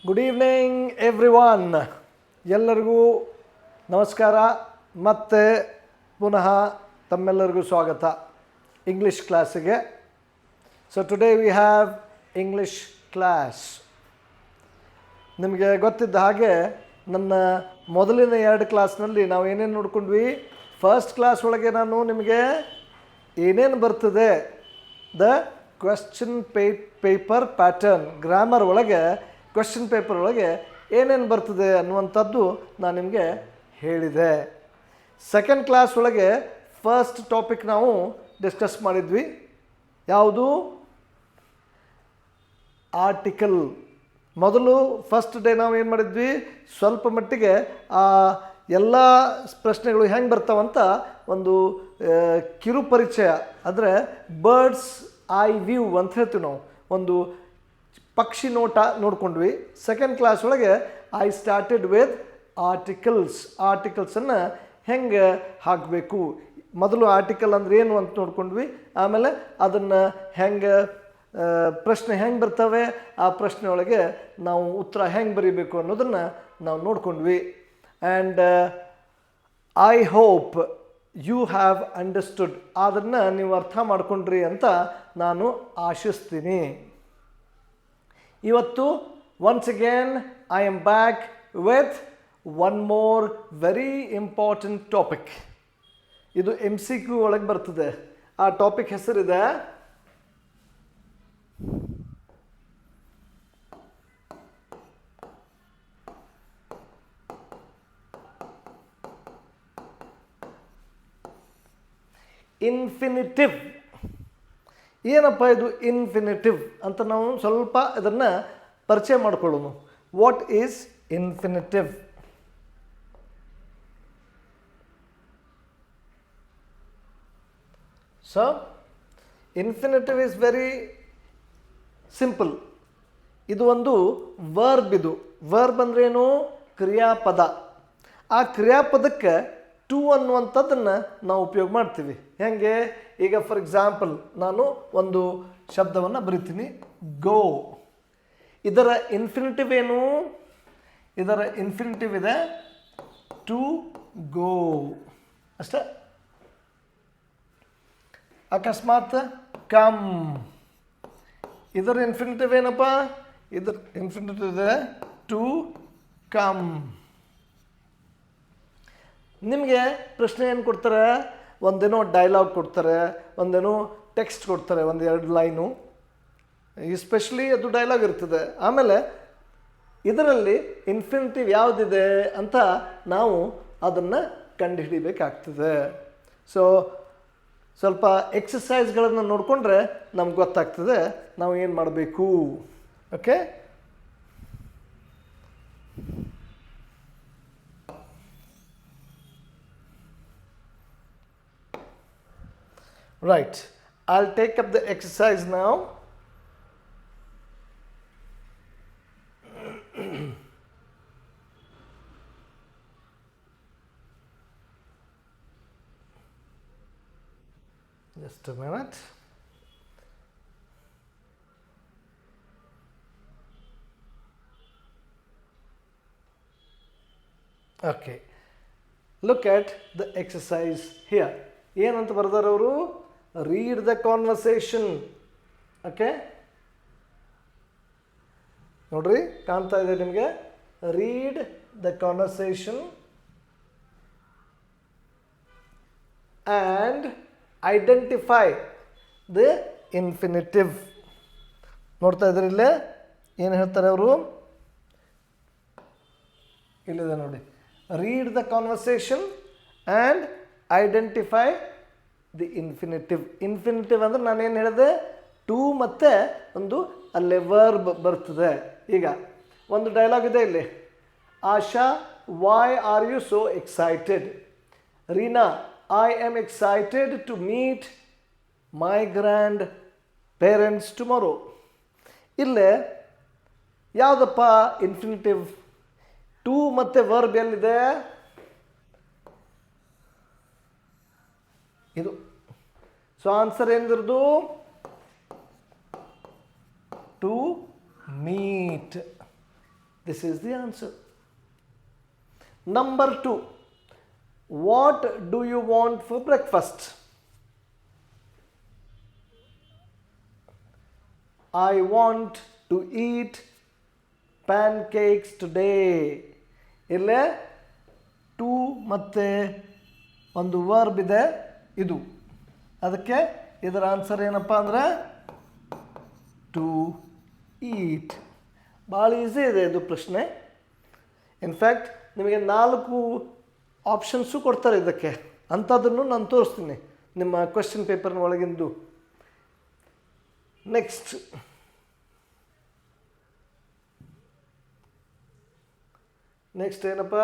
Good evening everyone. ಎಲ್ಲರಿಗೂ ನಮಸ್ಕಾರ. ಮತ್ತೆ ಪುನಃ ತಮ್ಮೆಲ್ಲರಿಗೂ ಸ್ವಾಗತ ಇಂಗ್ಲೀಷ್ ಕ್ಲಾಸಿಗೆ. So today we have English class. ನಿಮಗೆ ಗೊತ್ತಿದ್ದ ಹಾಗೆ ನನ್ನ ಮೊದಲಿನ 2 ಕ್ಲಾಸ್ನಲ್ಲಿ ನಾವು ಏನೇನು ನೋಡ್ಕೊಂಡ್ವಿ. ಫಸ್ಟ್ ಕ್ಲಾಸ್ ಒಳಗೆ ನಾನು ನಿಮಗೆ ಏನೇನು ಬರ್ತದೆ, the question paper pattern, grammar ಒಳಗೆ ಕ್ವೆಶ್ಚನ್ ಪೇಪರ್ ಒಳಗೆ ಏನೇನು ಬರ್ತದೆ ಅನ್ನುವಂಥದ್ದು ನಾನು ನಿಮಗೆ ಹೇಳಿದೆ. ಸೆಕೆಂಡ್ ಕ್ಲಾಸ್ ಒಳಗೆ ಫಸ್ಟ್ ಟಾಪಿಕ್ ನಾವು ಡಿಸ್ಕಸ್ ಮಾಡಿದ್ವಿ. ಯಾವುದು? ಆರ್ಟಿಕಲ್. ಮೊದಲು ಫಸ್ಟ್ ಡೇ ನಾವು ಏನು ಮಾಡಿದ್ವಿ, ಸ್ವಲ್ಪ ಮಟ್ಟಿಗೆ ಆ ಎಲ್ಲ ಪ್ರಶ್ನೆಗಳು ಹೆಂಗೆ ಬರ್ತಾವಂತ ಒಂದು ಕಿರು ಪರಿಚಯ, ಅಂದರೆ ಬರ್ಡ್ಸ್ ಐ ವ್ಯೂ ಅಂತ ಹೇಳ್ತೀವಿ ನಾವು, ಒಂದು ಪಕ್ಷಿ ನೋಟ ನೋಡ್ಕೊಂಡ್ವಿ. ಸೆಕೆಂಡ್ ಕ್ಲಾಸ್ ಒಳಗೆ ಐ ಸ್ಟಾರ್ಟೆಡ್ ವಿತ್ ಆರ್ಟಿಕಲ್ಸನ್ನು ಹೆಂಗೆ ಹಾಕಬೇಕು, ಮೊದಲು ಆರ್ಟಿಕಲ್ ಅಂದರೆ ಏನು ಅಂತ ನೋಡ್ಕೊಂಡ್ವಿ. ಆಮೇಲೆ ಅದನ್ನು ಹೆಂಗೆ ಪ್ರಶ್ನೆ ಹೆಂಗೆ ಬರ್ತವೆ, ಆ ಪ್ರಶ್ನೆ ಒಳಗೆ ನಾವು ಉತ್ತರ ಹೆಂಗೆ ಬರೀಬೇಕು ಅನ್ನೋದನ್ನು ನಾವು ನೋಡ್ಕೊಂಡ್ವಿ. And I hope you have understood, ಅದನ್ನು ನೀವು ಅರ್ಥ ಮಾಡ್ಕೊಂಡ್ರಿ ಅಂತ ನಾನು ಆಶಿಸ್ತೀನಿ. ಇವತ್ತು once again I am back with one more very important topic. ಇದು MCQ ಒಳಗೆ ಬರ್ತದೆ. ಆ ಟಾಪಿಕ್ ಹೆಸರಿದೆ ಇನ್ಫಿನಿಟಿವ್. ಏನಪ್ಪ ಇದು ಇನ್ಫಿನಿಟಿವ್ ಅಂತ ನಾವು ಸ್ವಲ್ಪ ಇದನ್ನು ಪರಿಚಯ ಮಾಡಿಕೊಳ್ಳೋಣ. What is infinitive? So infinitive is very simple. ಇದು ಒಂದು ವರ್ಬ್. ಇದು ವರ್ಬ್ ಅಂದ್ರೇನು? ಕ್ರಿಯಾಪದ. ಆ ಕ್ರಿಯಾಪದಕ್ಕೆ ಟು ಅನ್ನುವಂಥದ್ದನ್ನು ನಾವು ಉಪಯೋಗ ಮಾಡ್ತೀವಿ. ಹೇಗೆ? ಈಗ ಫಾರ್ ಎಕ್ಸಾಂಪಲ್ ನಾನು ಒಂದು ಶಬ್ದವನ್ನು ಬರಿತೀನಿ, ಗೋ. ಇದರ ಇನ್ಫಿನಿಟಿವ್ ಏನು? ಇದರ ಇನ್ಫಿನಿಟಿವ್ ಇದೆ ಟು ಗೋ ಅಷ್ಟೇ. ಅಕಸ್ಮಾತ್ ಕಮ್, ಇದರ ಇನ್ಫಿನಿಟಿವ್ ಏನಪ್ಪ? ಇದರ ಇನ್ಫಿನಿಟಿವ್ ಇದೆ ಟು ಕಮ್. ನಿಮಗೆ ಪ್ರಶ್ನೆ ಏನು ಕೊಡ್ತಾರೆ? ಒಂದೇನೋ ಡೈಲಾಗ್ ಕೊಡ್ತಾರೆ, ಒಂದೇನೋ ಟೆಕ್ಸ್ಟ್ ಕೊಡ್ತಾರೆ, 1-2 ಲೈನು, ಎಸ್ಪೆಷಲಿ ಅದು ಡೈಲಾಗ್ ಇರ್ತದೆ. ಆಮೇಲೆ ಇದರಲ್ಲಿ ಇನ್ಫಿನಿಟಿವ್ ಯಾವುದಿದೆ ಅಂತ ನಾವು ಅದನ್ನು ಕಂಡುಹಿಡಿಬೇಕಾಗ್ತದೆ. ಸೊ ಸ್ವಲ್ಪ ಎಕ್ಸಸೈಸ್ಗಳನ್ನು ನೋಡಿಕೊಂಡ್ರೆ ನಮ್ಗೆ ಗೊತ್ತಾಗ್ತದೆ ನಾವು ಏನು ಮಾಡಬೇಕು. Okay, right, I'll take up the exercise now. Just a minute. Okay, look at the exercise here. ಏನಂತ ಬರ್ದಾರ ಅವರು? Read the conversation. ಓಕೆ, ನೋಡ್ರಿ, ಕಾಣ್ತಾ ಇದೆ ನಿಮಗೆ. Read the conversation and identify the infinitive. ನೋಡ್ತಾ ಇದ್ರಿ ಇಲ್ಲೇ ಏನು ಹೇಳ್ತಾರೆ ಅವರು? ಇಲ್ಲಿದೆ ನೋಡಿ, read the conversation and identify the infinitive. Infinitive ಅಂದರೆ ನಾನೇನು ಹೇಳಿದೆ? ಟು ಮತ್ತು ಒಂದು ಅಲ್ಲೇ ವರ್ಬ್ ಬರ್ತದೆ. ಈಗ ಒಂದು ಡೈಲಾಗ್ ಇದೆ ಇಲ್ಲಿ. Asha, why are you so excited? Reena, I am excited to meet my grandparents tomorrow. ಇಲ್ಲೇ ಯಾವುದಪ್ಪ ಇನ್ಫಿನಿಟಿವ್? ಟು ಮತ್ತು ವರ್ಬ್ ಎಲ್ಲಿದೆ? ಇದು. ಸೊ ಆನ್ಸರ್ ಏನಿದ್ರದು? To meet. This is the answer. Number 2. What do you want for breakfast? I want to eat pancakes today. ಇಲ್ಲೇ to ಮತ್ತು ಒಂದು verb ಇದೆ ಇದು. ಅದಕ್ಕೆ ಇದರ ಆನ್ಸರ್ ಏನಪ್ಪ ಅಂದರೆ ಟು ಈಟ್. ಭಾಳ ಈಸಿ ಇದೆ ಇದು ಪ್ರಶ್ನೆ. ಇನ್ಫ್ಯಾಕ್ಟ್ ನಿಮಗೆ 4 ಆಪ್ಷನ್ಸು ಕೊಡ್ತಾರೆ ಇದಕ್ಕೆ. ಅಂಥದ್ದನ್ನು ನಾನು ತೋರಿಸ್ತೀನಿ ನಿಮ್ಮ ಕ್ವೆಶ್ಚನ್ ಪೇಪರ್ನ ಒಳಗಿಂದು. ನೆಕ್ಸ್ಟ್ ಏನಪ್ಪ?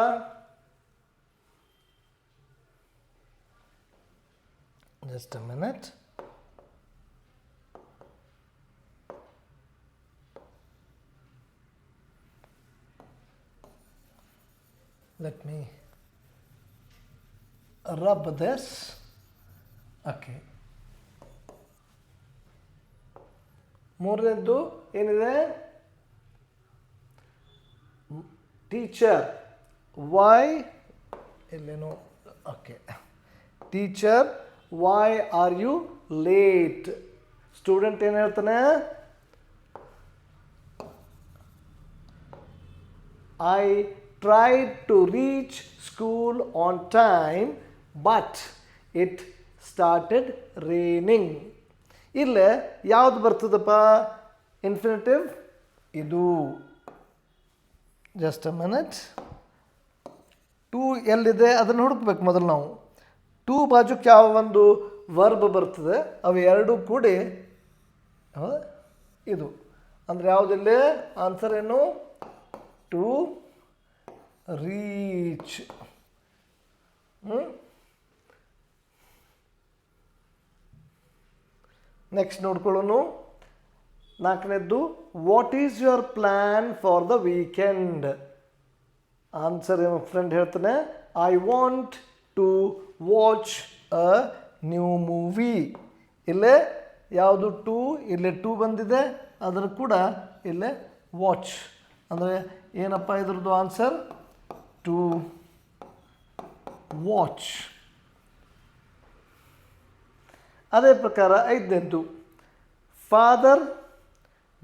Just a minute. Let me rub this. Okay. ಮೂರನೇದ್ದು ಏನಿದೆ? ಟೀಚರ್ ವೈ ಇಲ್ಲೇನೋ. Okay. Teacher why are you late? Student ಏನು ಹೇಳ್ತಾನೆ? I tried to reach school on time but it started raining. ಇಲ್ಲೇ ಯಾವುದು ಬರ್ತದಪ್ಪ ಇನ್ಫಿನಿಟಿವ್? ಇದು. Just a minute. ಟು ಎಲ್ಲಿದೆ ಅದನ್ನು ಹುಡುಕ್ಬೇಕು ಮೊದಲು ನಾವು. ಟು ಬಾಜುಕ್ಕೆ ಯಾವ ಒಂದು ವರ್ಬ್ ಬರ್ತದೆ ಅವು ಎರಡೂ ಕೂಡಿ ಇದು ಅಂದರೆ ಯಾವುದಿಲ್ಲ? ಆನ್ಸರ್ ಏನು? To reach. ನೆಕ್ಸ್ಟ್ ನೋಡ್ಕೊಳ್ಳೋನು. 4ನೇದ್ದು what is your plan for the weekend? Answer friend ಹೇಳ್ತಾನೆ I want to watch a new movie. ಇಲ್ಲೇ ಯಾವುದು ಟು? ಇಲ್ಲೇ ಟು ಬಂದಿದೆ, ಅದರ ಕೂಡ ಇಲ್ಲೇ ವಾಚ್. ಅಂದರೆ ಏನಪ್ಪ ಇದ್ರದ್ದು ಆನ್ಸರ್? To watch. ಅದೇ ಪ್ರಕಾರ 5ನೇದ್ದು father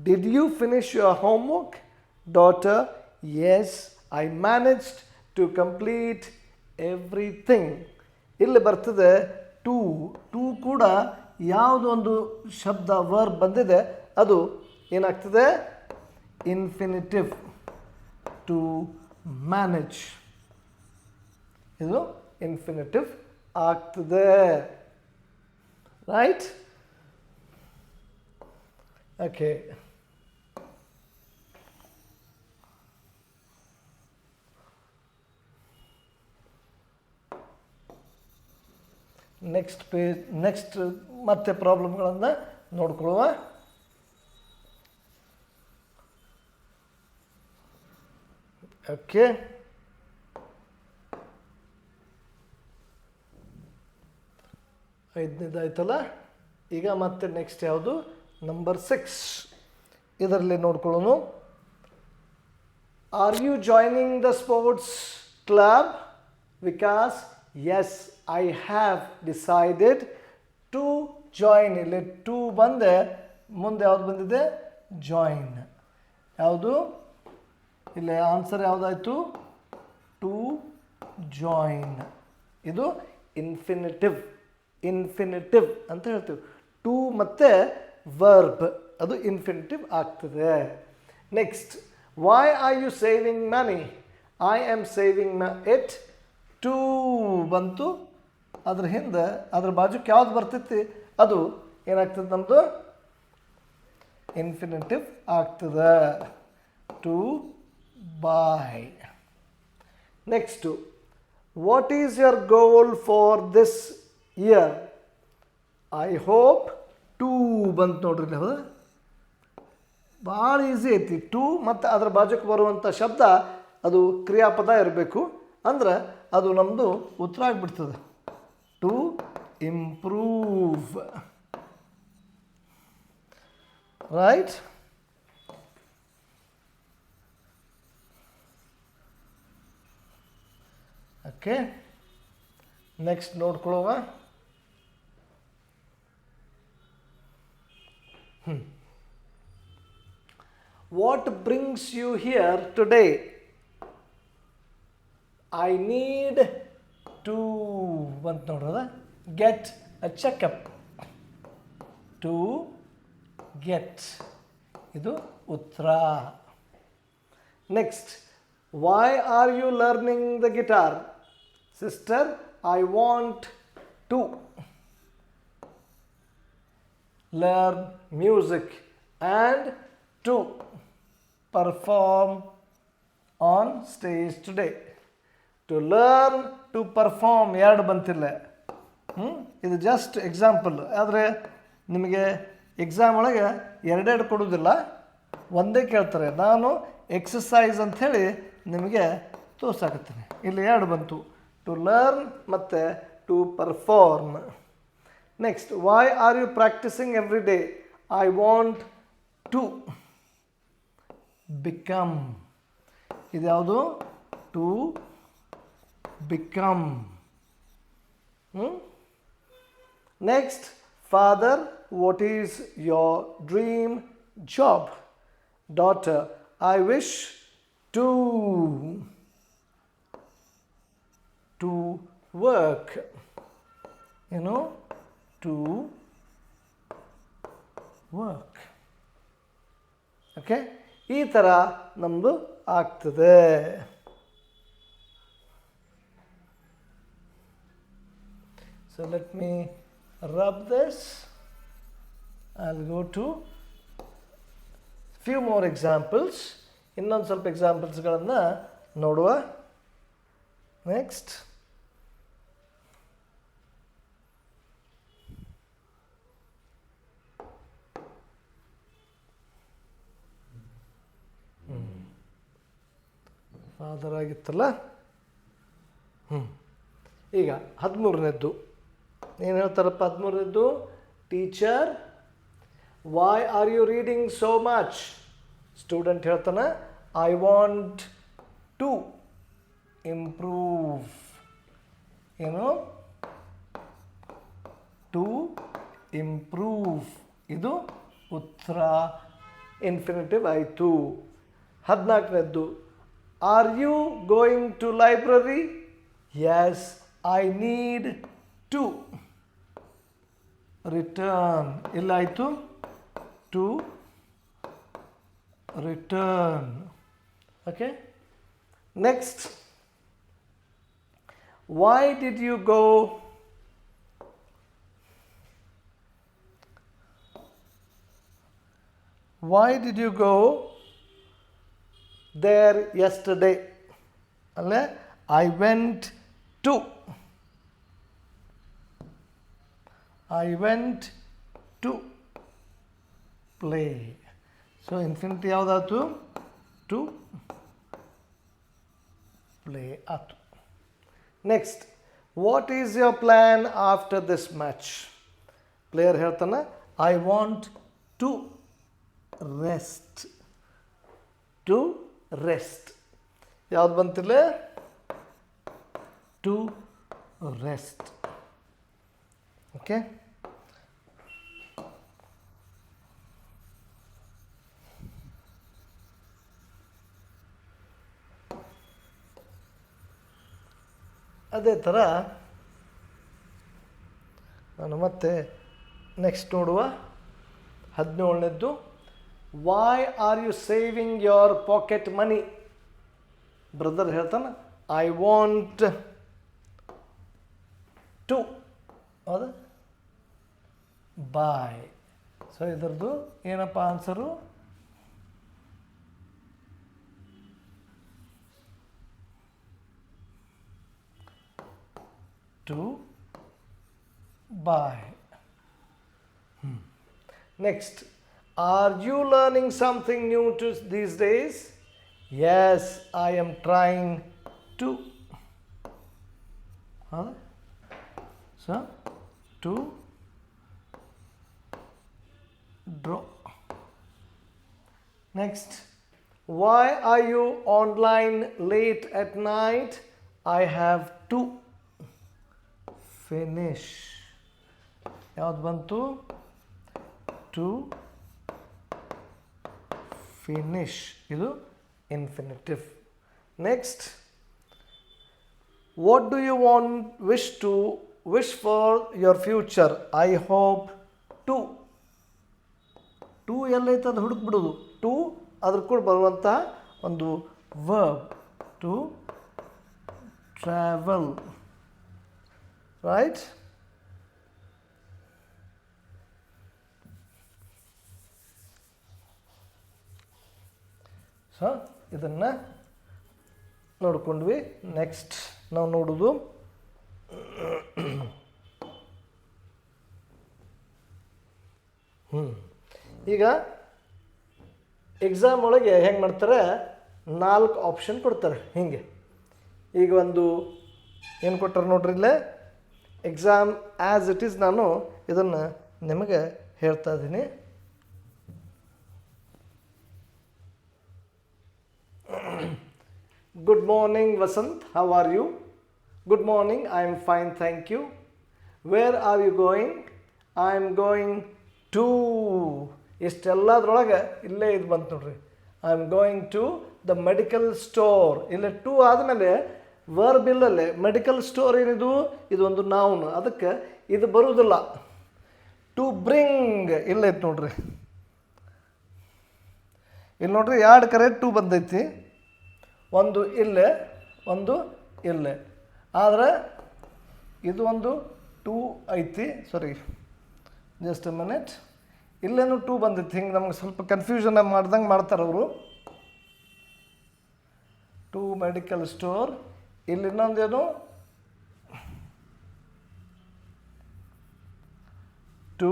did you finish your homework? Daughter yes I managed to complete everything. ಇಲ್ಲಿ ಬರ್ತದೆ ಟು. ಟು ಕೂಡ ಯಾವುದೊಂದು ಶಬ್ದ ವರ್ಬ್ ಬಂದಿದೆ ಅದು ಏನಾಗ್ತದೆ? ಇನ್ಫಿನಿಟಿವ್. ಟು ಮ್ಯಾನೇಜ್ ಇದು ಇನ್ಫಿನಿಟಿವ್ ಆಗ್ತದೆ. ರೈಟ್? ಓಕೆ. ನೆಕ್ಸ್ಟ್ ಮತ್ತೆ ಪ್ರಾಬ್ಲಮ್ಗಳನ್ನು ನೋಡ್ಕೊಳ್ಳುವ. ಓಕೆ. ಐದನೇದಾಯ್ತಲ್ಲ. ಈಗ ಮತ್ತೆ ನೆಕ್ಸ್ಟ್ ಯಾವುದು? ನಂಬರ್ 6. ಇದರಲ್ಲಿ ನೋಡ್ಕೊಳ್ಳೋನು. Are you joining the sports club? Vikas yes I have decided to join. ಇಲ್ಲಿ ಟು ಬಂದೆ, ಮುಂದೆ ಯಾವುದು ಬಂದಿದೆ? ಜಾಯಿನ್. ಯಾವುದು? ಇಲ್ಲಿ ಆನ್ಸರ್ ಯಾವುದಾಯಿತು? To join. ಇದು ಇನ್ಫಿನಿಟಿವ್. ಇನ್ಫಿನಿಟಿವ್ ಅಂತ ಹೇಳ್ತೀವಿ. ಟು ಮತ್ತು ವರ್ಬ್ ಅದು ಇನ್ಫಿನಿಟಿವ್ ಆಗ್ತದೆ. Next why are you saving money? I am saving it to ಬಂತು. ಅದ್ರ ಹಿಂದೆ ಅದ್ರ ಬಾಜುಕ್ಕೆ ಯಾವ್ದು ಬರ್ತೈತಿ ಅದು ಏನಾಗ್ತದೆ? ನಮ್ಮದು ಇನ್ಫಿನಿಟಿವ್ ಆಗ್ತದೆ. To boy. Next what is your goal for this year? I hope to ಬಂತು ನೋಡ್ರಿ. ಹೌದಾ? ಭಾಳ ಈಸಿ ಐತಿ. ಟು ಮತ್ತು ಅದರ ಬಾಜುಕ್ಕೆ ಬರುವಂಥ ಶಬ್ದ ಅದು ಕ್ರಿಯಾಪದ ಇರಬೇಕು. ಅಂದ್ರೆ ಅದು ನಮ್ಮದು ಉತ್ತರ ಆಗಿಬಿಡ್ತದೆ. To improve. Right? Okay, next ನೋಡ್ಕೊಳ್ಳುವ. What brings you here today? I need to ಅಂತ ನೋಡ್ರದ get a checkup. To get ಇದು ಉತ್ತರ. Next, why are you learning the guitar? Sister, I want to learn music and to perform on stage today. To learn, to perform ಎರಡು ಬಂತಿಲ್ಲ. ಇದು just example. ಆದರೆ ನಿಮಗೆ exam ಒಳಗೆ ಎರಡೆರಡು ಕೊಡೋದಿಲ್ಲ, ಒಂದೇ ಕೇಳ್ತಾರೆ. ನಾನು ಎಕ್ಸಸೈಸ್ ಅಂಥೇಳಿ ನಿಮಗೆ ತೋರ್ಸಾಕತ್ತೀನಿ. ಇಲ್ಲಿ ಎರಡು ಬಂತು, ಟು ಲರ್ನ್ ಮತ್ತು to perform. Next, why are you practicing every day? I want to become. ಇದು ಯಾವುದು? To become. Next, father, what is your dream job? Daughter, I wish to work. To work. Okay, ಈ ಥರ ನಮ್ಮದು ಆಗ್ತದೆ. So let me rub this. I'll go to few more examples. ಇನ್ನೊಂದು ಸ್ವಲ್ಪ ಎಕ್ಸಾಂಪಲ್ಸ್ಗಳನ್ನು ನೋಡುವ. Next, father ಆಗಿತ್ತಲ್ಲ. ಈಗ 13ನೇದ್ದು ಏನು ಹೇಳ್ತಾರಪ್ಪ? 13ನೇದ್ದು, teacher, why are you reading so much? Student ಹೇಳ್ತಾನೆ, I want to improve. To improve ಇದು ಉತ್ತರ, ಇನ್ಫಿನಿಟಿವ್ ಆಯಿತು. 14ನೇದ್ದು, are you going to library? Yes, I need to return. ಇಲ್ಲಾಯಿತು, to return. Okay, next, why did you go? Why did you go there yesterday? ಅಲ್ಲೇ I went to. I went to play. So infinity ಯಾವುದಾಯ್ತು? To play ಆಯ್ತು. Next, what is your plan after this match? Player ಹೇಳ್ತಾನೆ, I want to rest. To rest. ಯಾವ್ದು ಬಂತಿಲ್ಲ? To rest. Okay, ಅದೇ ಥರ ನಾನು ಮತ್ತೆ next ನೋಡುವ. 17ನೇದ್ದು, why are you saving your pocket money? Brother ಹೇಳ್ತಾನೆ, ಐ ವಾಂಟ್ ಟು ಹೌದಾ ಬಾಯ್. ಸೊ ಇದರದ್ದು ಏನಪ್ಪ answer? To buy. Next, are you learning something new these days? Yes, I am trying to. So, to draw. Next, why are you online late at night? I have to finish. ಯಾವ್ದು ಬಂತು? To finish. ಇದು infinitive. Next, what do you want wish for your future? I hope to. To ಎಲ್ಲೈತೆ ಅದು ಹುಡುಕ್ಬಿಡೋದು. To ಅದ್ರ ಕೂಡ ಬರುವಂಥ ಒಂದು verb, to travel. Right? So ಇದನ್ನು ನೋಡ್ಕೊಂಡ್ವಿ. ನೆಕ್ಸ್ಟ್ ನಾವು ನೋಡೋದು ಈಗ ಎಕ್ಸಾಮ್ ಒಳಗೆ ಹೆಂಗೆ ಮಾಡ್ತಾರೆ, 4 ಆಪ್ಷನ್ ಕೊಡ್ತಾರೆ. ಹೀಗೆ ಈಗ ಒಂದು ಏನು ಕೊಟ್ಟಾರೆ ನೋಡ್ರಿ ಇಲ್ಲೇ, ಎಕ್ಸಾಮ್ ಆ್ಯಸ್ ಇಟ್ ಈಸ್. ನಾನು ಇದನ್ನು ನಿಮಗೆ ಹೇಳ್ತಾ ಇದ್ದೀನಿ. Good morning, Vasant. How are you? Good morning. I am fine, thank you. Where are you going? I am going to. ಇಷ್ಟೆಲ್ಲದ್ರೊಳಗೆ ಇಲ್ಲೇ ಇದು ಬಂತು ನೋಡ್ರಿ. I am going to the medical store. ಇಲ್ಲೇ ಟು ಆದಮೇಲೆ ವರ್ಬ್ ಇಲ್ಲಲ್ಲೇ ಮೆಡಿಕಲ್ ಸ್ಟೋರ್ ಏನಿದು, ಇದು ಒಂದು ನೌನ್, ಅದಕ್ಕೆ ಇದು ಬರುವುದಿಲ್ಲ. ಟು ಬ್ರಿಂಗ್ ಇಲ್ಲೈತೆ ನೋಡ್ರಿ. ಇಲ್ಲಿ ನೋಡ್ರಿ 2 ಕರೆ ಟು ಬಂದೈತಿ. ಒಂದು ಇಲ್ಲೇ, ಒಂದು ಇಲ್ಲೇ. ಆದರೆ ಇದು ಒಂದು ಟೂ ಐತಿ. Sorry, just a minute. ಇಲ್ಲೇನು ಟೂ ಬಂದೈತಿ. ಹಿಂಗೆ ನಮ್ಗೆ ಸ್ವಲ್ಪ ಕನ್ಫ್ಯೂಷನ್ ಮಾಡ್ದಂಗೆ ಮಾಡ್ತಾರೆ ಅವರು. To medical store. ಇಲ್ಲಿ ಇನ್ನೊಂದೇನು, ಟು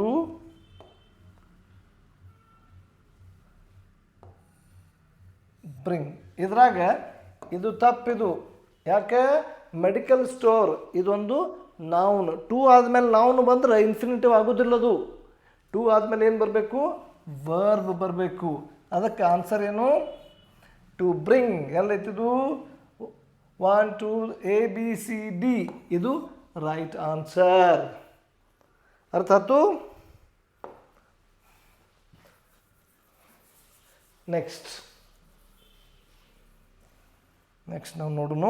ಬ್ರಿಂಗ್. ಇದ್ರಾಗ ಇದು ತಪ್ಪಿದು. ಯಾಕೆ? ಮೆಡಿಕಲ್ ಸ್ಟೋರ್ ಇದೊಂದು ನೌನ್. ಟು ಆದಮೇಲೆ ನೌನ್ ಬಂದರೆ ಇನ್ಫಿನಿಟಿವ್ ಆಗೋದಿಲ್ಲದು. ಟು ಆದಮೇಲೆ ಏನು ಬರಬೇಕು? ವರ್ಬ್ ಬರಬೇಕು. ಅದಕ್ಕೆ ಆನ್ಸರ್ ಏನು? To bring. ಎಲ್ಲೈತಿದು? 1 2 ABCD. ಇದು ರೈಟ್ ಆನ್ಸರ್. ಅರ್ಥ ಆಯ್ತು? ನೆಕ್ಸ್ಟ್ ನಾವು ನೋಡೋಣ.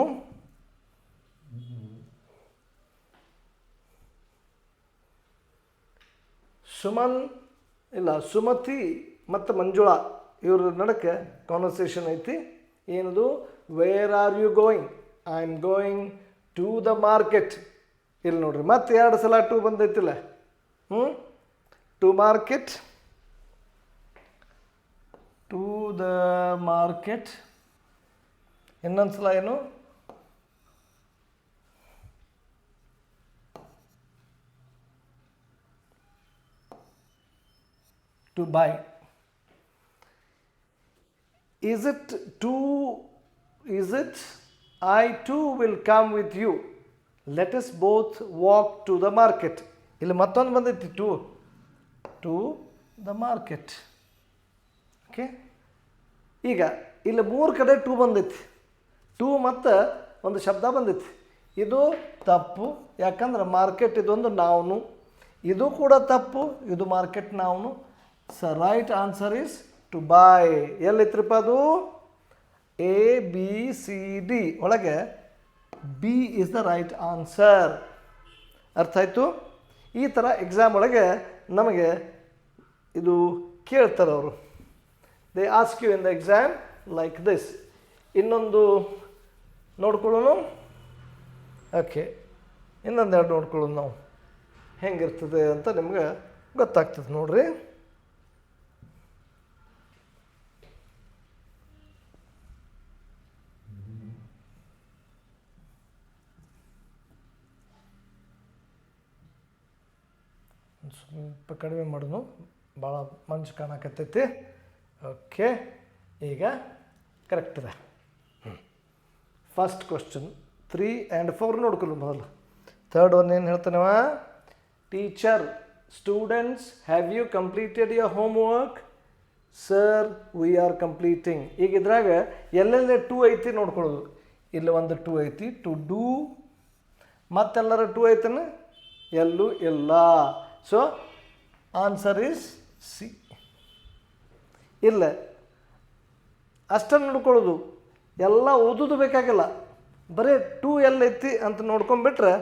ಸುಮತಿ ಮತ್ತು ಮಂಜುಳಾ ಇವ್ರ ನಡಕ್ಕೆ ಕಾನ್ವರ್ಸೇಷನ್ ಐತಿ. ಏನದು? Where are you going? I am going to the market. ಇಲ್ಲಿ ನೋಡ್ರಿ ಮತ್ತೆ 2 ಸಲ ಟು ಬಂದೈತಿಲ್ಲ. To market, to the market. ಇನ್ನೊಂದು ಸಲ ಏನು? To buy. Is it I too will come with you. Let us both walk to the market. ಇಲ್ಲಿ ಮತ್ತೊಂದು ಬಂದೈತಿ, ಟು ದ ಮಾರ್ಕೆಟ್. ಓಕೆ, ಈಗ ಇಲ್ಲಿ 3 ಕಡೆ ಟು ಬಂದೈತಿ. ಟು ಮತ್ತು ಒಂದು ಶಬ್ದ ಬಂದೈತಿ. ಇದು ತಪ್ಪು. ಯಾಕಂದ್ರೆ ಮಾರ್ಕೆಟ್ ಇದೊಂದು ನೌನು. ಇದು ಕೂಡ ತಪ್ಪು. ಇದು market noun. So right answer is to buy. ಎಲ್ಲೈತ್ರಿಪ್ಪ ಅದು? ABCD ಒಳಗೆ B is the right answer. ಅರ್ಥ ಆಯಿತು? ಈ ಥರ ಎಕ್ಸಾಮ್ ಒಳಗೆ ನಮಗೆ ಇದು ಕೇಳ್ತಾರೆ ಅವರು. They ask you in the exam like this. ಇನ್ನೊಂದು ನೋಡ್ಕೊಳ್ಳೋಣ. ಓಕೆ, ಇನ್ನೊಂದೆರಡು ನೋಡ್ಕೊಳ್ಳೋಣ ನಾವು ಹೆಂಗಿರ್ತದೆ ಅಂತ ನಿಮ್ಗೆ ಗೊತ್ತಾಗ್ತದೆ ನೋಡ್ರಿ. ಸ್ವಲ್ಪ ಕಡಿಮೆ ಮಾಡೋದು, ಭಾಳ ಮಂಚು ಕಾಣಕತ್ತೈತಿ. ಓಕೆ, ಈಗ ಕರೆಕ್ಟ್ ಇದೆ. ಫಸ್ಟ್ ಕ್ವಶನ್ 3 and 4 ನೋಡ್ಕೊಳ್ಳಿ ಮೊದಲು. ಥರ್ಡ್ ಒನ್ ಏನು ಹೇಳ್ತಾನವ? Teacher, students, have you completed your homework? Sir, we are completing. ಈಗ ಇದ್ರಾಗ ಎಲ್ಲೆಲ್ಲೇ ಟು ಐತಿ ನೋಡ್ಕೊಳ್ಳೋದು. ಇಲ್ಲಿ ಒಂದು ಟು ಐತಿ. ಟು ಡೂ ಮತ್ತೆಲ್ಲರ ಟೂ ಐತನ ಎಲ್ಲೂ ಇಲ್ಲ. So answer is C. ಇಲ್ಲ ಅಷ್ಟನ್ನು ನೋಡ್ಕೊಳ್ಳೋದು, ಎಲ್ಲ ಓದೋದು ಬೇಕಾಗಿಲ್ಲ, ಬರೀ ಟೂ ಎಲ್ಲೈತಿ ಅಂತ ನೋಡ್ಕೊಂಡ್ಬಿಟ್ರೆ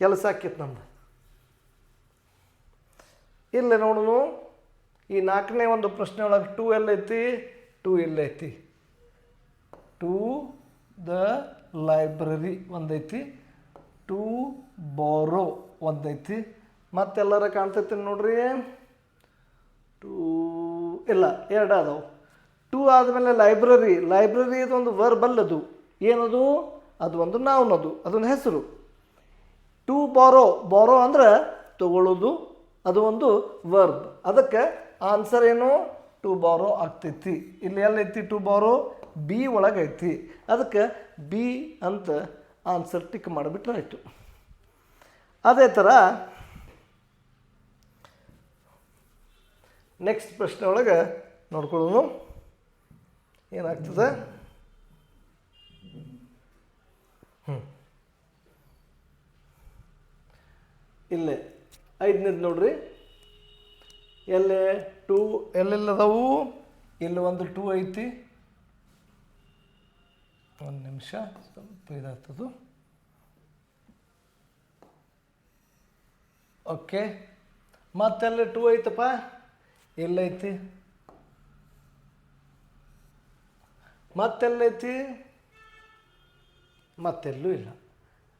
ಕೆಲಸ ಆಕಿತ್ತು ನಮ್ದು. ಇಲ್ಲ ನೋಡೋಣ, ಈ 4ನೇ ಒಂದು ಪ್ರಶ್ನೆ ಒಳಗೆ ಟೂ ಎಲ್ಲೈತಿ, ಟೂ ಎಲ್ಲೈತಿ. ಟು ದ ಲೈಬ್ರರಿ ಒಂದೈತಿ, ಟು ಬಾರೋ ಒಂದೈತಿ, ಮತ್ತೆಲ್ಲರ ಕಾಣ್ತೈತಿ ನೋಡ್ರಿ. ಟೂ ಇಲ್ಲ, ಎರಡು ಅದಾವು. ಟೂ ಆದಮೇಲೆ ಲೈಬ್ರರಿ, ಲೈಬ್ರರಿ ಇದೊಂದು ವರ್ಬ್ ಅಲ್ಲದು, ಏನದು? ಅದು ಒಂದು ನೌನ್, ಅದೊಂದು ಹೆಸರು. ಟು ಬಾರೋ, ಬಾರೋ ಅಂದ್ರೆ ತಗೊಳ್ಳೋದು, ಅದು ಒಂದು ವರ್ಬ್. ಅದಕ್ಕೆ ಆನ್ಸರ್ ಏನು? ಟು ಬಾರೋ ಆಗ್ತೈತಿ. ಇಲ್ಲಿ ಎಲ್ಲೈತಿ ಟು ಬಾರೋ? ಬಿ ಒಳಗೈತಿ. ಅದಕ್ಕೆ ಬಿ ಅಂತ ಆನ್ಸರ್ ಟಿಕ್ ಮಾಡಿಬಿಟ್ರೆ ಆಯಿತು. ಅದೇ ಥರ ನೆಕ್ಸ್ಟ್ ಪ್ರಶ್ನೆ ಒಳಗೆ ನೋಡ್ಕೊಳ್ಳೋಣ ಏನಾಗ್ತದೆ. ಇಲ್ಲೇ 5ನೇದು ನೋಡ್ರಿ. ಎಲ್ಲೇ ಟೂ ಎಲ್ಲೆಲ್ಲದವು? ಇಲ್ಲಿ ಒಂದು ಟೂ ಐತಿ. ಒಂದು ನಿಮಿಷ, ಸ್ವಲ್ಪ ಇದಾಗ್ತದೆ. ಓಕೆ, ಮತ್ತೆಲ್ಲ ಟೂ ಐತಪ್ಪ? ಎಲ್ಲೈತಿ? ಮತ್ತೆಲ್ಲೈತಿ? ಮತ್ತೆಲ್ಲೂ ಇಲ್ಲ.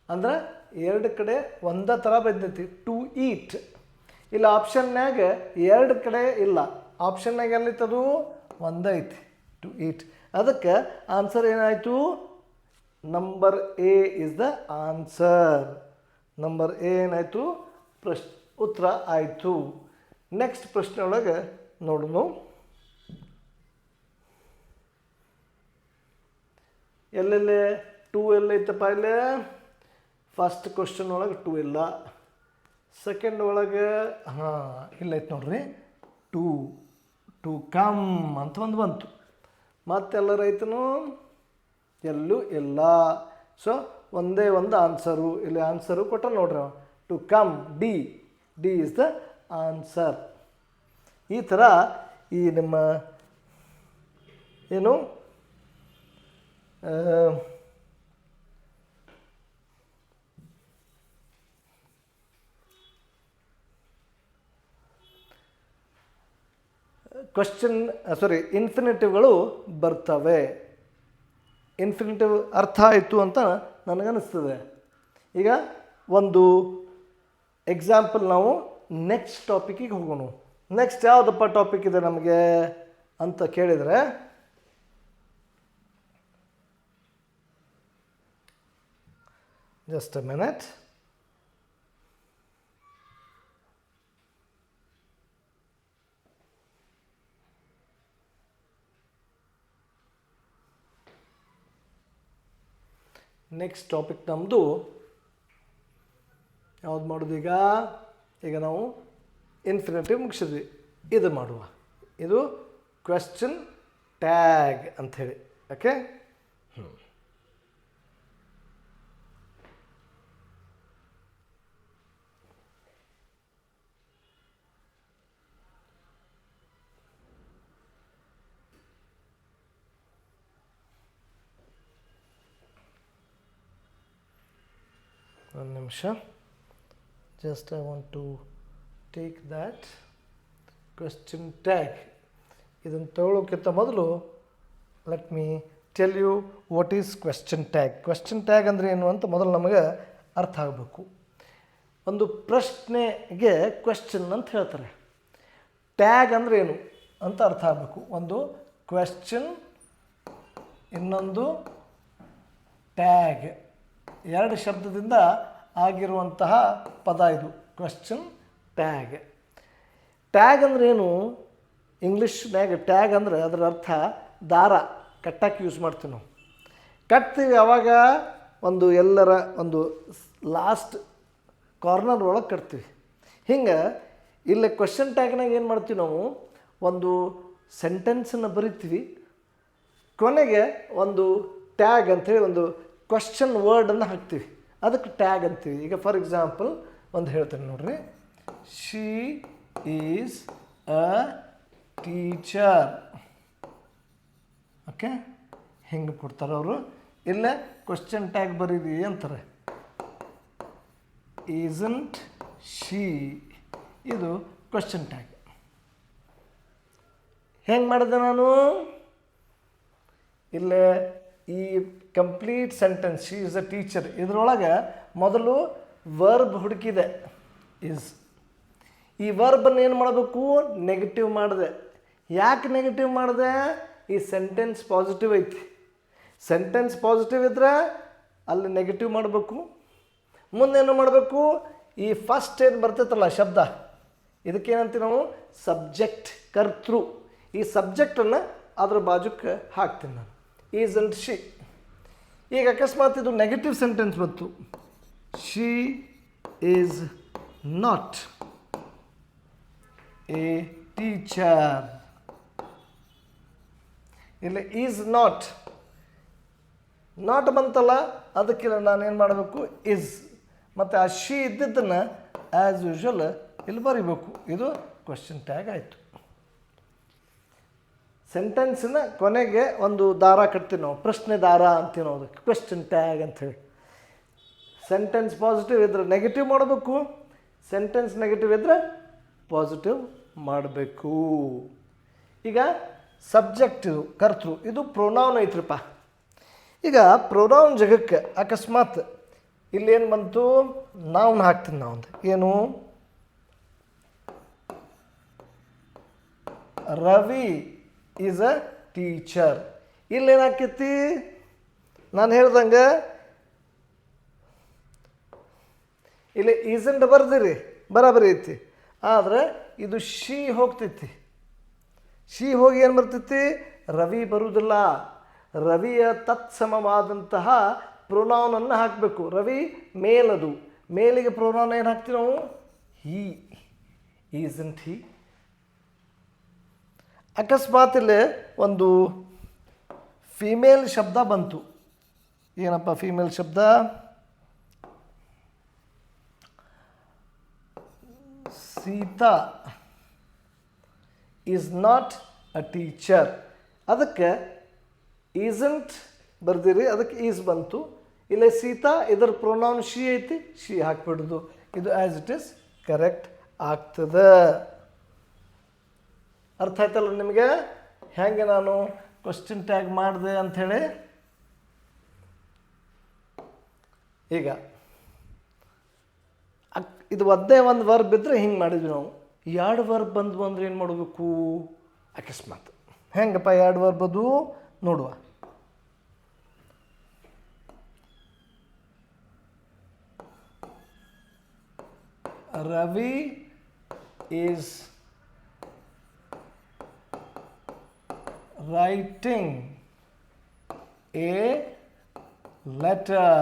ಅಂದ್ರೆ ಎರಡು ಕಡೆ ಒಂದೇ ಥರ ಬಂದೈತಿ. To eat. ಇಲ್ಲ ಆಪ್ಷನ್ನಾಗ ಎರಡು ಕಡೆ ಇಲ್ಲ, ಆಪ್ಷನ್ನಾಗ ಎಲ್ಲೈತದು? ಒಂದೇ ಐತಿ, ಟು ಈಟ್. ಅದಕ್ಕೆ ಆನ್ಸರ್ ಏನಾಯಿತು? Number A is the answer. Number A ಏನಾಯಿತು? ಉತ್ತರ ಆಯಿತು. ನೆಕ್ಸ್ಟ್ ಪ್ರಶ್ನೆ ಒಳಗೆ ನೋಡೋಣ. ಎಲ್ಲೆಲ್ಲೇ ಟೂ ಎಲ್ಲೈತಪ್ಪ? ಇಲ್ಲೇ ಫಸ್ಟ್ ಕ್ವಶನ್ ಒಳಗೆ ಟೂ ಇಲ್ಲ, ಸೆಕೆಂಡ್ ಒಳಗೆ ಇಲ್ಲೈತೆ ನೋಡ್ರಿ ಟೂ. ಟು ಕಮ್ ಅಂತ ಒಂದು ಬಂತು. ಮತ್ತೆಲ್ಲರ ಐತನು? ಎಲ್ಲೂ ಇಲ್ಲ. ಸೊ ಒಂದೇ ಒಂದು ಆನ್ಸರು. ಇಲ್ಲಿ ಆನ್ಸರು ಕೊಟ್ಟ ನೋಡ್ರಿ, to come, D. D is the answer. ಈ ಥರ ಈ ನಿಮ್ಮ ಏನು ಇನ್ಫಿನಿಟಿವ್ಗಳು ಬರ್ತವೆ. ಇನ್ಫಿನಿಟಿವ್ ಅರ್ಥ ಆಯಿತು ಅಂತ ನನಗನ್ನಿಸ್ತದೆ. ಈಗ ಒಂದು ಎಕ್ಸಾಂಪಲ್ ನಾವು ನೆಕ್ಸ್ಟ್ ಟಾಪಿಕ್ಕಿಗೆ ಹೋಗೋಣ. ನೆಕ್ಸ್ಟ್ ಯಾವುದಪ್ಪ ಟಾಪಿಕ್ ಇದೆ ನಮಗೆ ಅಂತ ಕೇಳಿದರೆ, just a minute. Next topic ನಮ್ಮದು ಯಾವ್ದು ಮಾಡೋದು? ಈಗ ನಾವು ಇನ್ಫಿನಿಟಿವ್ ಮುಗಿಸಿದ್ವಿ, ಇದು ಮಾಡುವ. ಇದು ಕ್ವೆಶ್ಚನ್ ಟ್ಯಾಗ್ ಅಂಥೇಳಿ. ಓಕೆ, ಒಂದು ನಿಮಿಷ. Just I want to take that question tag. ಇದನ್ನು ತಗೊಳ್ಳೋಕ್ಕಿಂತ ಮೊದಲು let me tell you what is question tag. Question tag ಅಂದರೆ ಏನು ಅಂತ ಮೊದಲು ನಮಗೆ ಅರ್ಥ ಆಗಬೇಕು. ಒಂದು ಪ್ರಶ್ನೆಗೆ ಕ್ವೆಶ್ಚನ್ ಅಂತ ಹೇಳ್ತಾರೆ. ಟ್ಯಾಗ್ ಅಂದರೆ ಏನು ಅಂತ ಅರ್ಥ ಆಗಬೇಕು. ಒಂದು ಕ್ವೆಶ್ಚನ್, ಇನ್ನೊಂದು ಟ್ಯಾಗ್, ಎರಡು ಶಬ್ದದಿಂದ ಆಗಿರುವಂತಹ ಪದ ಇದು ಕ್ವೆಶ್ಚನ್ ಟ್ಯಾಗ್. ಟ್ಯಾಗ್ ಅಂದ್ರೆ ಏನು? ಇಂಗ್ಲೀಷ್ನಾಗ ಟ್ಯಾಗ್ ಅಂದರೆ ಅದರ ಅರ್ಥ ದಾರ ಕಟ್ಟಕ್ಕೆ ಯೂಸ್ ಮಾಡ್ತೀವಿ ನಾವು. ಕಟ್ತೀವಿ ಯಾವಾಗ? ಒಂದು ಎಲ್ಲರ ಒಂದು ಲಾಸ್ಟ್ ಕಾರ್ನರ್ ಒಳಗೆ ಕಟ್ತೀವಿ. ಹಿಂಗೆ ಇಲ್ಲಿ ಕ್ವೆಶ್ಚನ್ ಟ್ಯಾಗ್ನಾಗ ಏನು ಮಾಡ್ತೀವಿ ನಾವು? ಒಂದು ಸೆಂಟೆನ್ಸನ್ನು ಬರಿತೀವಿ, ಕೊನೆಗೆ ಒಂದು ಟ್ಯಾಗ್ ಅಂಥೇಳಿ ಒಂದು ಕ್ವೆಶ್ಚನ್ ವರ್ಡನ್ನು ಹಾಕ್ತೀವಿ. ಅದಕ್ಕೆ ಟ್ಯಾಗ್ ಅಂತೀವಿ. ಈಗ ಫಾರ್ ಎಕ್ಸಾಂಪಲ್ ಒಂದು ಹೇಳ್ತೇನೆ ನೋಡ್ರಿ, she is a teacher. Okay, ಹಿಂಗೆ ಕೊಡ್ತಾರೆ ಅವರು. ಇಲ್ಲ ಕ್ವಶನ್ ಟ್ಯಾಗ್ ಬರೀರಿ ಅಂತಾರೆ, ಈಸಂಟ್ ಶಿ, ಇದು ಕ್ವಶನ್ ಟ್ಯಾಗ್. ಹೆಂಗೆ ಮಾಡಿದೆ ನಾನು? ಇಲ್ಲೇ ಈ complete sentence she is a teacher ಇದರೊಳಗೆ ಮೊದಲು ವರ್ಬ್ ಹುಡುಕಿದೆ, ಈಸ್. ಈ ವರ್ಬನ್ನು ಏನು ಮಾಡಬೇಕು? ನೆಗೆಟಿವ್ ಮಾಡಿದೆ. ಯಾಕೆ ನೆಗೆಟಿವ್ ಮಾಡಿದೆ? ಈ ಸೆಂಟೆನ್ಸ್ ಪಾಸಿಟಿವ್ ಐತಿ. ಸೆಂಟೆನ್ಸ್ ಪಾಸಿಟಿವ್ ಇದ್ದರೆ ಅಲ್ಲಿ ನೆಗೆಟಿವ್ ಮಾಡಬೇಕು. ಮುಂದೇನು ಮಾಡಬೇಕು? ಈ ಫಸ್ಟ್ ಏನು ಬರ್ತೈತಲ್ಲ ಶಬ್ದ, ಇದಕ್ಕೇನಂತೀವಿ ನಾವು? ಸಬ್ಜೆಕ್ಟ್, ಕರ್ತೃ. ಈ ಸಬ್ಜೆಕ್ಟನ್ನು ಅದ್ರ ಬಾಜುಕ್ಕೆ ಹಾಕ್ತೀನಿ ನಾನು, ಈಸಂಟ್ ಶಿ. ಈಗ ಅಕಸ್ಮಾತ್ ಇದು ನೆಗೆಟಿವ್ ಸೆಂಟೆನ್ಸ್ ಬಂತು, she is not A teacher. ಇಲ್ಲಿ ಈಸ್ ನಾಟ್ ಬಂತಲ್ಲ, ಅದಕ್ಕೆ ನಾನೇನು ಮಾಡಬೇಕು? ಇಸ್. ಮತ್ತು ಆ ಶಿ ಇದ್ದಿದ್ದನ್ನು ಆ್ಯಸ್ ಯೂಶ್ವಲ್ ಇಲ್ಲಿ ಬರಿಬೇಕು. ಇದು ಕ್ವಶನ್ ಟ್ಯಾಗ್ ಆಯಿತು. ಸೆಂಟೆನ್ಸಿನ ಕೊನೆಗೆ ಒಂದು ದಾರ ಕಟ್ತೀವಿ ನಾವು, ಪ್ರಶ್ನೆ ದಾರ ಅಂತೀವಿ ನಾವು, ಅದಕ್ಕೆ ಕ್ವಶನ್ ಟ್ಯಾಗ್ ಅಂಥೇಳಿ. ಸೆಂಟೆನ್ಸ್ ಪಾಸಿಟಿವ್ ಇದ್ದರೆ ನೆಗೆಟಿವ್ ಮಾಡಬೇಕು, ಸೆಂಟೆನ್ಸ್ ನೆಗೆಟಿವ್ ಇದ್ದರೆ ಪಾಸಿಟಿವ್ ಮಾಡಬೇಕು. ಈಗ ಸಬ್ಜೆಕ್ಟ್ ಇದು ಕರ್ತೃ, ಇದು ಪ್ರೊನೌನ್ ಐತ್ರಿಪ್ಪ. ಈಗ ಪ್ರೊನೌನ್ ಜಗಕ್ಕೆ ಅಕಸ್ಮಾತ್ ಇಲ್ಲೇನು ಬಂತು? ನೌನ್ ಹಾಕ್ತೀನಿ ನಾವು ಅಂತ. ಏನು? Ravi is a teacher. ಇಲ್ಲೇನಾಕೈತಿ? ನಾನು ಹೇಳ್ದಂಗೆ ಇಲ್ಲಿ ಈಸಂಟ್ ಬರ್ದಿರಿ, ಬರಾಬರಿ ಐತಿ. ಆದರೆ ಇದು ಶಿ ಹೋಗ್ತೈತಿ. ಶಿ ಹೋಗಿ ಏನು ಬರ್ತೈತಿ? ರವಿ ಬರುವುದಿಲ್ಲ. ರವಿಯ ತತ್ಸಮವಾದಂತಹ ಪ್ರೊನೌನನ್ನು ಹಾಕಬೇಕು. ರವಿ ಮೇಲದು, ಮೇಲಿಗೆ ಪ್ರೊನೌನ್ ಏನು ಹಾಕ್ತೀವಿ ನಾವು? ಹಿ. ಈಸಂಟ್ ಹಿ. ಅಕಸ್ಮಾತ್ ಇಲ್ಲಿ ಒಂದು ಫೀಮೇಲ್ ಶಬ್ದ ಬಂತು. ಏನಪ್ಪ ಫೀಮೇಲ್ ಶಬ್ದ? Sita is not a teacher. ಅದಕ್ಕೆ ಈಸಂಟ್ ಬರ್ದಿರಿ, ಅದಕ್ಕೆ ಈಸ್ ಬಂತು. ಇಲ್ಲ ಸೀತಾ, ಇದರ ಪ್ರೊನೌನ್ ಶಿ ಐತಿ, ಶಿ ಹಾಕ್ಬಿಡೋದು. ಇದು ಆ್ಯಸ್ ಇಟ್ ಈಸ್ ಕರೆಕ್ಟ್ ಆಗ್ತದೆ. ಅರ್ಥ ಆಯ್ತಲ್ಲ ನಿಮಗೆ ಹೇಗೆ ನಾನು ಕ್ವಶನ್ ಟ್ಯಾಗ್ ಮಾಡಿದೆ ಅಂಥೇಳಿ? ಈಗ ಇದು ಒಂದೇ ಒಂದು ವರ್ಬ್ ಇದ್ದರೆ ಹಿಂಗೆ ಮಾಡಿದ್ವಿ ನಾವು. ಎರಡು ವರ್ಬ್ ಬಂದ್ವು ಅಂದರೆ ಏನು ಮಾಡಬೇಕು? ಅಕಸ್ಮಾತ್ ಹೆಂಗಪ್ಪ ಎರಡು ವರ್ಬ್ ಅದು ನೋಡುವ. Ravi is writing a letter.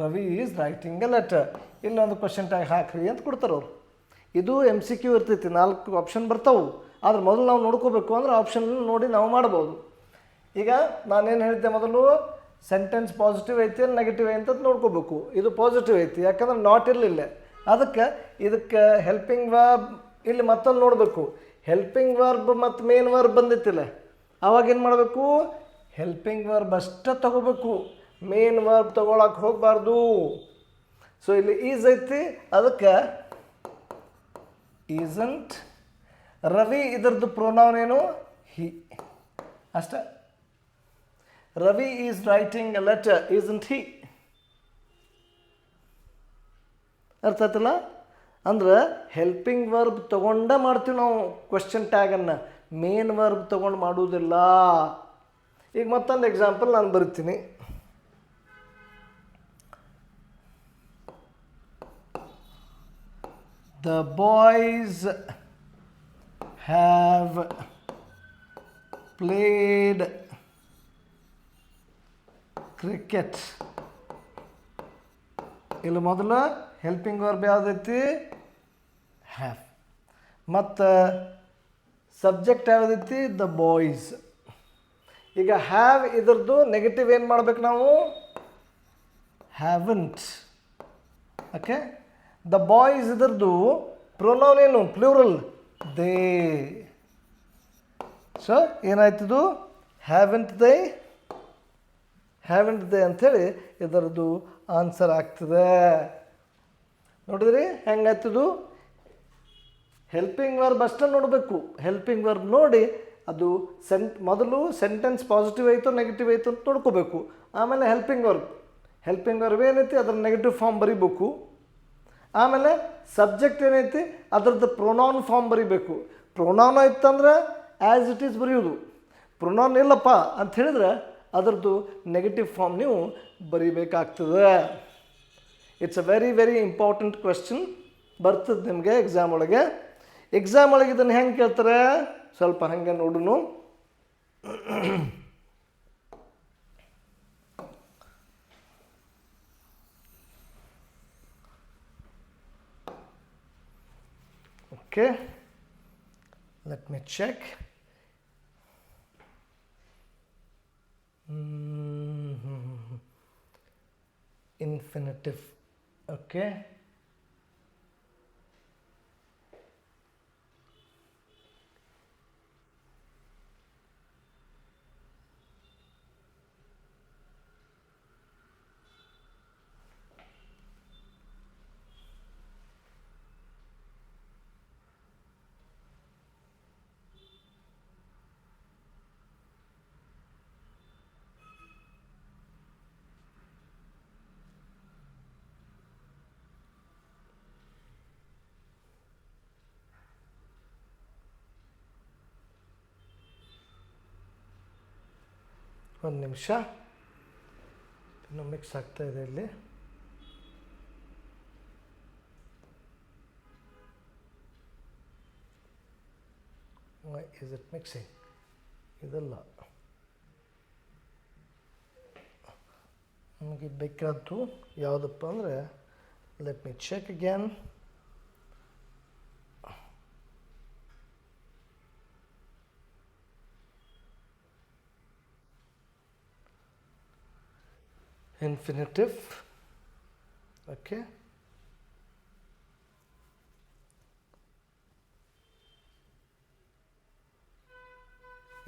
Ravi is writing a letter. ಇಲ್ಲೊಂದು ಕ್ವಶನ್ ಟ್ಯಾಗ್ ಹಾಕ್ರಿ ಅಂತ ಕೊಡ್ತಾರೆ ಅವರು. ಇದು MCQ ಇರ್ತೈತಿ, 4 ಆಪ್ಷನ್ ಬರ್ತಾವೆ. ಆದ್ರೆ ಮೊದಲು ನಾವು ನೋಡ್ಕೋಬೇಕು ಅಂದ್ರೆ ಆಪ್ಷನ್ ನೋಡಿ ನಾವು ಮಾಡ್ಬೋದು. ಈಗ ನಾನೇನು ಹೇಳಿದ್ದೆ ಮೊದಲು? ಸೆಂಟೆನ್ಸ್ ಪಾಸಿಟಿವ್ ಐತಿ ನೆಗೆಟಿವ್ ಐತಿ ಅಂತ ನೋಡ್ಕೋಬೇಕು. ಇದು ಪಾಸಿಟಿವ್ ಐತಿ, ಯಾಕಂದ್ರೆ ನಾಟ್ ಇರಲಿಲ್ಲ. ಅದಕ್ಕೆ ಇದಕ್ಕೆ ಹೆಲ್ಪಿಂಗ್ ವರ್ಬ್ ಇಲ್ಲಿ ಮತ್ತೊಂದು ನೋಡಬೇಕು. ಹೆಲ್ಪಿಂಗ್ ವರ್ಬ್ ಮತ್ತು ಮೇನ್ ವರ್ಬ್ ಬಂದಿತ್ತಿಲ್ಲ, ಅವಾಗೇನು ಮಾಡಬೇಕು? ಹೆಲ್ಪಿಂಗ್ ವರ್ಬ್ ಅಷ್ಟೇ ತಗೋಬೇಕು, ಮೇನ್ ವರ್ಬ್ ತೊಗೊಳಕ್ಕೆ ಹೋಗಬಾರ್ದು. ಸೊ ಇಲ್ಲಿ ಈಸ್ ಐತಿ, ಅದಕ್ಕೆ ಈಸಂಟ್. ರವಿ ಇದರದ್ದು ಪ್ರೊನೌನ್ ಏನು? ಹಿ. ಅಷ್ಟೇ. Ravi is writing a letter, isn't he. ಅರ್ಥ ಆಯ್ತಲ್ಲ? ಅಂದ್ರೆ ಹೆಲ್ಪಿಂಗ್ ವರ್ಬ್ ತೊಗೊಂಡ ಮಾಡ್ತೀವಿ ನಾವು ಕ್ವಶನ್ ಟ್ಯಾಗನ್ನು, ಮೇನ್ ವರ್ಬ್ ತೊಗೊಂಡು ಮಾಡುವುದಿಲ್ಲ. ಈಗ ಮತ್ತೊಂದು ಎಕ್ಸಾಂಪಲ್ ನಾನು ಬರಿತೀನಿ. The boys have played cricket. ಇಲ್ಲಿ ಮೊದಲು ಹೆಲ್ಪಿಂಗ್ ವರ್ಬ್ ಯಾವುದೈತಿ? ಹ್ಯಾವ್. ಮತ್ತು ಸಬ್ಜೆಕ್ಟ್ ಯಾವುದೈತಿ? The boys. ಈಗ ಹ್ಯಾವ್ ಇದ್ರದ್ದು ನೆಗೆಟಿವ್ ಏನು ಮಾಡ್ಬೇಕು ನಾವು? ಹ್ಯಾವಂಟ್. ಓಕೆ, ದ ಬಾಯ್ಸ್ ಇದರದ್ದು ಪ್ರೊನೌನ್ ಏನು? Plural, they. ಸೊ ಏನಾಯ್ತದು? ಹ್ಯಾವಂಟ್ ದೇ, ಹ್ಯಾವಂಟ್ ದೇ ಅಂಥೇಳಿ ಇದರದ್ದು ಆನ್ಸರ್ ಆಗ್ತದೆ. ನೋಡಿದ್ರಿ ಹೆಂಗಾಯ್ತದು? ಹೆಲ್ಪಿಂಗ್ ವರ್ಬ್ ಅಷ್ಟೇ ನೋಡಬೇಕು. ಹೆಲ್ಪಿಂಗ್ ವರ್ಬ್ ನೋಡಿ ಅದು ಮೊದಲು ಸೆಂಟೆನ್ಸ್ ಪಾಸಿಟಿವ್ ಆಯಿತು ನೆಗೆಟಿವ್ ಆಯಿತು ಅಂತ ನೋಡ್ಕೋಬೇಕು. ಆಮೇಲೆ ಹೆಲ್ಪಿಂಗ್ ವರ್ಬ್ ಏನೈತಿ ಅದರ ನೆಗೆಟಿವ್ ಫಾರ್ಮ್ ಬರಿಬೇಕು. ಆಮೇಲೆ ಸಬ್ಜೆಕ್ಟ್ ಏನೈತಿ ಅದರದ್ದು ಪ್ರೊನೌನ್ ಫಾರ್ಮ್ ಬರಿಬೇಕು. ಪ್ರೊನೌನ್ ಇತ್ತಂದ್ರೆ ಆ್ಯಸ್ ಇಟ್ ಈಸ್ ಬರೆಯೋದು. ಪ್ರೊನೌನ್ ಇಲ್ಲಪ್ಪ ಅಂತ ಹೇಳಿದ್ರೆ ಅದರದ್ದು ನೆಗೆಟಿವ್ ಫಾರ್ಮ್ ನೀವು ಬರಿಬೇಕಾಗ್ತದೆ. It's a very very important question ಬರ್ತದೆ ನಿಮಗೆ ಎಕ್ಸಾಮ್ ಒಳಗೆ. ಎಕ್ಸಾಮ್ ಒಳಗೆ ಇದನ್ನು ಹೆಂಗೆ ಕೇಳ್ತಾರೆ ಸ್ವಲ್ಪ ಹಾಗೆ ನೋಡುನು. Okay, let me check. Infinitive. Okay, ಒಂದು ನಿಮಿಷ, ಇನ್ನೂ ಮಿಕ್ಸ್ ಆಗ್ತಾ ಇದೆ ಇಲ್ಲಿ. Is it mixing? ಇದಲ್ಲ, ನಮಗೆ ಬೇಕಾದ್ದು ಯಾವುದಪ್ಪ ಅಂದರೆ, let me check again. Infinitive. Okay,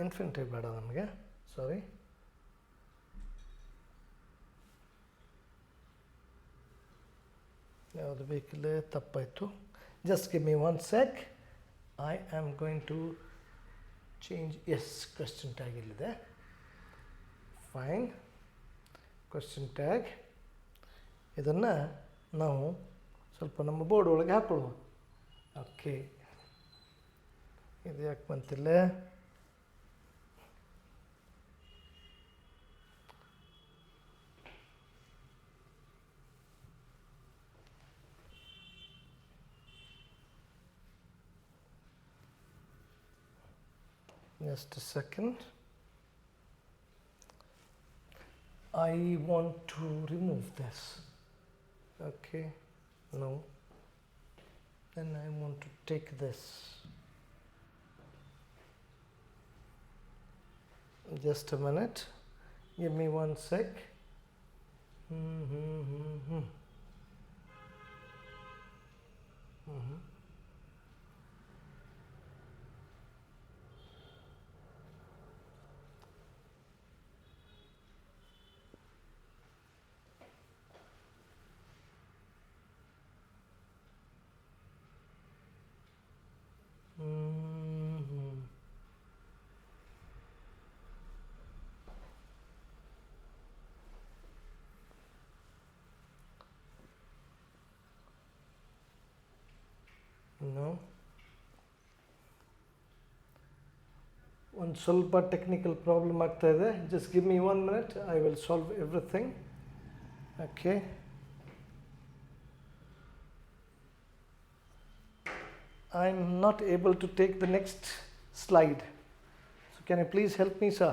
infinitive ಬೇಡ ನಮಗೆ, ಸಾರಿ. ಯಾವುದು ಬೇಕಿಲ್ಲ, ತಪ್ಪಾಯಿತು. Just give me 1 sec. I am going to change. Yes, question tag ಇಲ್ಲಿದೆ. ಫೈನ್, ಕ್ವೆಶ್ಚನ್ ಟ್ಯಾಗ್ ಇದನ್ನು ನಾವು ಸ್ವಲ್ಪ ನಮ್ಮ ಬೋರ್ಡ್ ಒಳಗೆ ಹಾಕೊಳ್ಳುವ. ಓಕೆ, ಇದು ಯಾಕೆ ಬಂತಿಲ್ಲ? Just a second. I want to remove this. Okay, no. Then I want to take this. Just a minute. Give me 1 sec. No. ಒಂದು ಸ್ವಲ್ಪ ಟೆಕ್ನಿಕಲ್ ಪ್ರಾಬ್ಲಮ್ ಆಗ್ತಾ ಇದೆ. Just give me 1 minute. I will solve everything. Okay. I'm not able to take the next slide. So can you please help me, sir?